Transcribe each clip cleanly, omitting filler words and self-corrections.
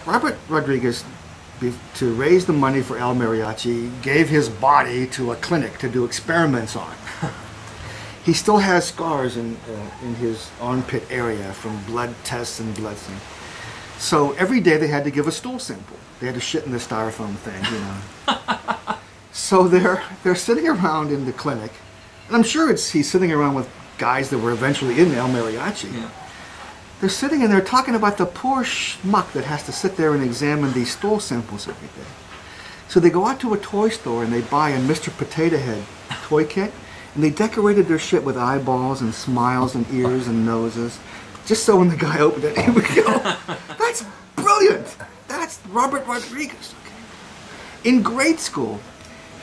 Robert Rodriguez, to raise the money for El Mariachi, gave his body to a clinic to do experiments on. He still has scars in his armpit area from blood tests and blood samples. So every day they had to give a stool sample. They had to shit in the styrofoam thing, you know. So they're sitting around in the clinic, and I'm sure he's sitting around with guys that were eventually in El Mariachi. Yeah. They're sitting and they're talking about the poor schmuck that has to sit there and examine these stool samples every day. So they go out to a toy store and they buy a Mr. Potato Head toy kit, and they decorated their shit with eyeballs and smiles and ears and noses, just so when the guy opened it, he would go, "That's brilliant! That's Robert Rodriguez." Okay. In grade school,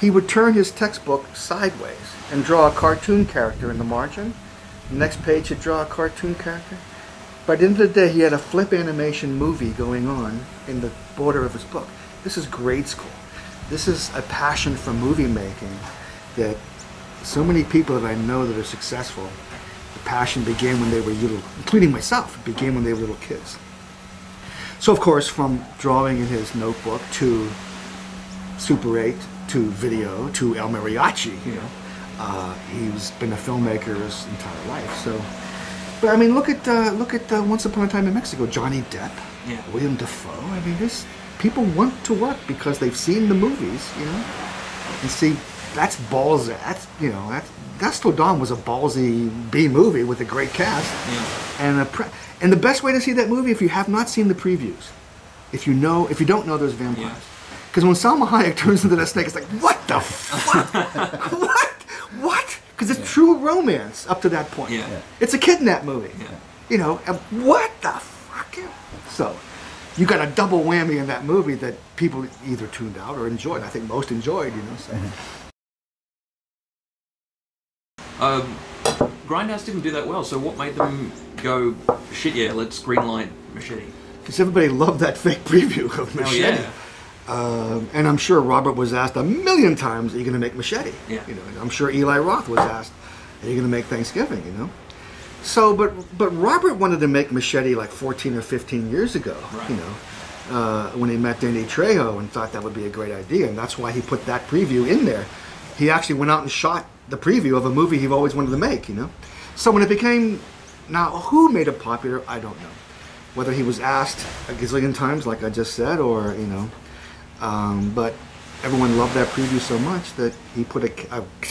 he would turn his textbook sideways and draw a cartoon character in the margin. The next page he'd draw a cartoon character. By the end of the day, he had a flip animation movie going on in the border of his book. This is grade school. This is a passion for movie making that so many people that I know that are successful, the passion began when they were little, including myself, it began when they were little kids. So of course, from drawing in his notebook to Super 8, to video, to El Mariachi, you know, he's been a filmmaker his entire life. So. But I mean, look at Once Upon a Time in Mexico. Johnny Depp, yeah. William Dafoe. I mean, people want to work because they've seen the movies, you know, and see that's ballsy. That's, you know, Dusk Till Dawn was a ballsy B movie with a great cast, yeah. And the best way to see that movie, if you have not seen the previews, if you don't know there's vampires, because when Salma Hayek turns into that snake, it's like, what the fuck, what? Because it's true romance up to that point. Yeah. It's a kidnap movie. Yeah. You know, what the fuck? So, you got a double whammy in that movie that people either tuned out or enjoyed. I think most enjoyed, you know. So. Grindhouse didn't do that well, so what made them go, shit yeah, let's greenlight Machete? Because everybody loved that fake preview of Machete. Oh, yeah. And I'm sure Robert was asked 1,000,000 times, "Are you going to make Machete?" Yeah. You know, and I'm sure Eli Roth was asked, "Are you going to make Thanksgiving?" You know. So, but Robert wanted to make Machete like 14 or 15 years ago. Right. You know, when he met Danny Trejo and thought that would be a great idea, and that's why he put that preview in there. He actually went out and shot the preview of a movie he always wanted to make. You know. So when it became, now who made it popular? I don't know. Whether he was asked a gazillion times, like I just said, or you know. But everyone loved that preview so much that he put a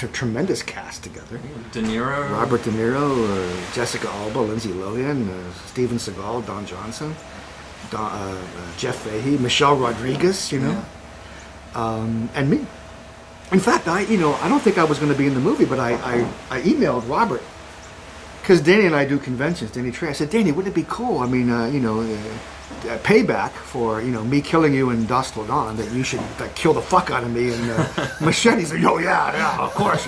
tremendous cast together. De Niro. Robert De Niro, Jessica Alba, Lindsay Lohan, Steven Seagal, Don Johnson, Jeff Fahey, Michelle Rodriguez, you know, and me. In fact, I don't think I was going to be in the movie, but I emailed Robert, because Danny and I do conventions, Danny Trejo. I said, "Danny, wouldn't it be cool? I mean, payback for me killing you in Dusk Till Dawn, that you should kill the fuck out of me in Machete." He said, "Oh yeah, of course."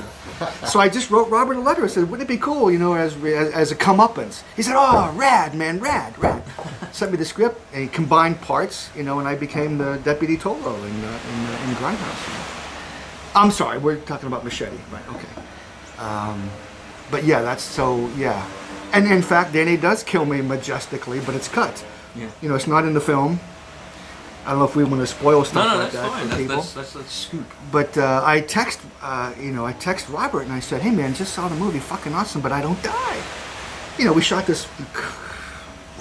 So I just wrote Robert a letter. I said, "Wouldn't it be cool, as a comeuppance?" He said, "Oh, rad, man, rad." Sent me the script, and he combined parts, and I became the Deputy Tolo in Grindhouse. I'm sorry, we're talking about Machete, right? Okay. But yeah, that's so, yeah. And in fact, Danny does kill me majestically, but it's cut. Yeah. It's not in the film. I don't know if we want to spoil stuff like that for people. That's scoop. But I text Robert and I said, "Hey man, just saw the movie, fucking awesome, but I don't die." We shot this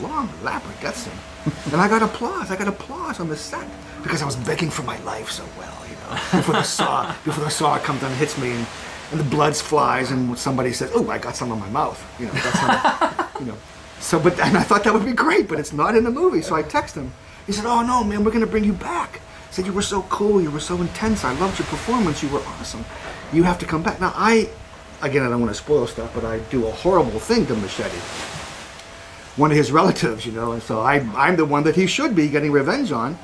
long, elaborate death scene, and I got applause on the set because I was begging for my life so well. Before the saw comes down and hits me, and the blood flies, and somebody says, "Oh, I got some on my mouth." So, and I thought that would be great, but it's not in the movie. So I text him. He said, "Oh no, man, we're gonna bring you back." I said, "You were so cool. You were so intense. I loved your performance. You were awesome. You have to come back." Now, I don't want to spoil stuff, but I do a horrible thing to Machete, one of his relatives, and so I'm the one that he should be getting revenge on.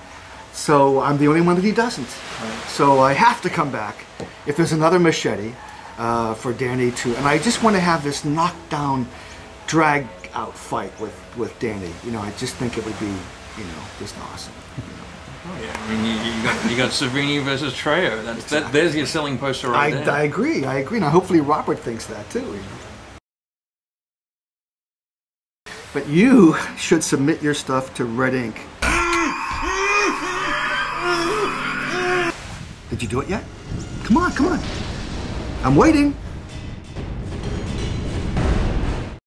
So I'm the only one that he doesn't. So I have to come back if there's another Machete for Danny to, and I just want to have this knockdown, drag out fight with Danny. I just think it would be, just awesome. Oh yeah, I mean you got Savini versus Trejo. Exactly. There's your selling poster right there. I agree. Now hopefully Robert thinks that too. But you should submit your stuff to Red Ink. Did you do it yet? Come on, come on. I'm waiting.